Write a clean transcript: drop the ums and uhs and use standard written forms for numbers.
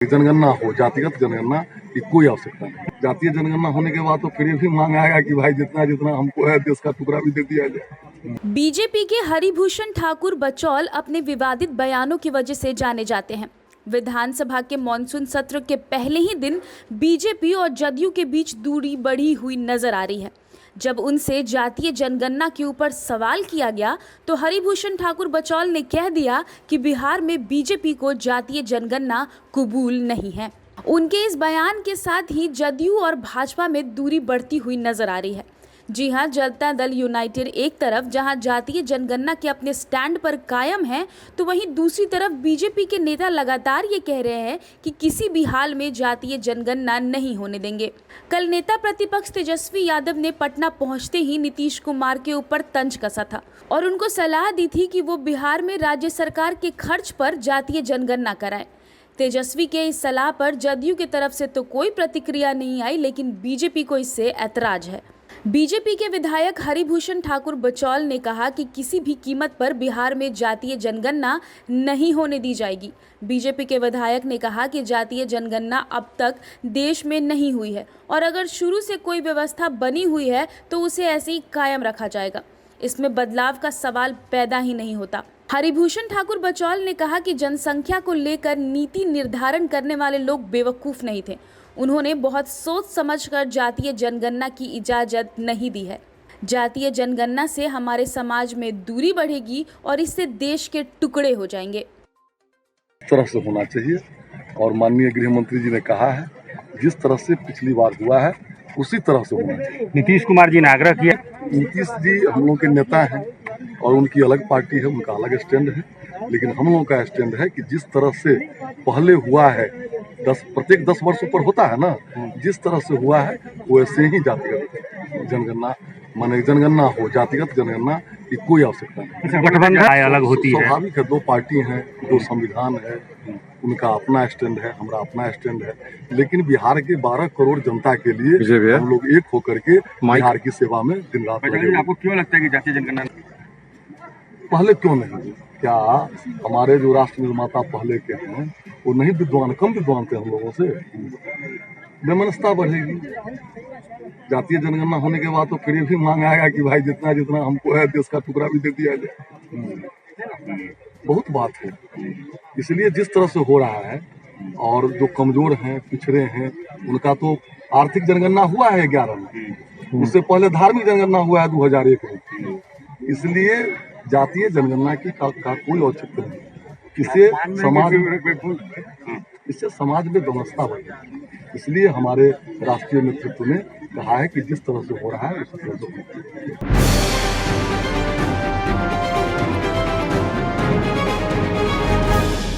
जनगणना हो, जातिगत जनगणना की कोई आवश्यकता नहीं। जातीय जनगणना होने के बाद तो फिर ये भी मांग आएगा कि भाई जितना जितना हमको है देश का टुकड़ा भी दे दिया जाए। बीजेपी के हरिभूषण ठाकुर बचौल अपने विवादित बयानों की वजह से जाने जाते हैं। विधानसभा के मॉनसून सत्र के पहले ही दिन बीजेपी और जदयू के बीच दूरी बढ़ी हुई नजर आ रही है। जब उनसे जातीय जनगणना के ऊपर सवाल किया गया तो हरिभूषण ठाकुर बचौल ने कह दिया कि बिहार में बीजेपी को जातीय जनगणना कबूल नहीं है। उनके इस बयान के साथ ही जदयू और भाजपा में दूरी बढ़ती हुई नजर आ रही है। जी हां, जनता दल यूनाइटेड एक तरफ जहां जातीय जनगणना के अपने स्टैंड पर कायम है, तो वहीं दूसरी तरफ बीजेपी के नेता लगातार ये कह रहे हैं कि किसी भी हाल में जातीय जनगणना नहीं होने देंगे। कल नेता प्रतिपक्ष तेजस्वी यादव ने पटना पहुंचते ही नीतीश कुमार के ऊपर तंज कसा था और उनको सलाह दी थी कि वो बिहार में राज्य सरकार के खर्च पर जातीय जनगणना कराएं। तेजस्वी के इस सलाह पर जदयू की तरफ से तो कोई प्रतिक्रिया नहीं आई, लेकिन बीजेपी को इससे ऐतराज है। बीजेपी के विधायक हरिभूषण ठाकुर बचौल ने कहा कि किसी भी कीमत पर बिहार में जातीय जनगणना नहीं होने दी जाएगी। बीजेपी के विधायक ने कहा कि जातीय जनगणना अब तक देश में नहीं हुई है और अगर शुरू से कोई व्यवस्था बनी हुई है तो उसे ऐसे ही कायम रखा जाएगा। इसमें बदलाव का सवाल पैदा ही नहीं होता। हरिभूषण ठाकुर बचौल ने कहा कि जनसंख्या को लेकर नीति निर्धारण करने वाले लोग बेवकूफ़ नहीं थे। उन्होंने बहुत सोच समझकर जातीय जनगणना की इजाज़त नहीं दी है। जातीय जनगणना से हमारे समाज में दूरी बढ़ेगी और इससे देश के टुकड़े हो जाएंगे। इस तरह से होना चाहिए और माननीय गृह मंत्री जी ने कहा है जिस तरह से पिछली बार हुआ है उसी तरह से होना चाहिए। नीतीश कुमार जी ने आग्रह किया। नीतीश जी हम लोग के नेता हैं और उनकी अलग पार्टी है, उनका अलग स्टैंड है, लेकिन हम लोगों का स्टैंड है कि जिस तरह से पहले हुआ है प्रत्येक 10 वर्षों पर होता है ना, जिस तरह से हुआ है वैसे ही जातिगत जनगणना माने जनगणना हो, जातिगत जनगणना की कोई आवश्यकता नहीं। गठबंधन अलग होती है, स्वाभाविक है, दो पार्टी हैं, दो संविधान है, उनका अपना स्टैंड है, हमारा अपना स्टैंड है, लेकिन बिहार के 12 करोड़ जनता के लिए हम लोग एक होकर के बिहार की सेवा में दिन रात लगे। आपको क्यों लगता है कि जातीय जनगणना पहले क्यों नहीं? क्या हमारे जो राष्ट्र निर्माता पहले के हैं वो नहीं विद्वान, कम विद्वान थे हम लोगों से? वैमनस्यता बढ़ेगी। जातीय जनगणना होने के बाद तो फिर ये भी मांग आएगा कि भाई जितना जितना हमको है देश का टुकड़ा भी दे दिया जाए। बहुत बात है। इसलिए जिस तरह से हो रहा है और जो कमजोर हैं, पिछड़े हैं, उनका तो आर्थिक जनगणना हुआ है 11 में, उससे पहले धार्मिक जनगणना हुआ है 2001 में। इसलिए जातीय जनगणना की का कोई औचित्य नहीं। इससे समाज में व्यवस्था बढ़ेगी। इसलिए हमारे राष्ट्रीय नेतृत्व ने कहा है कि जिस तरह से हो रहा है उसी तरह से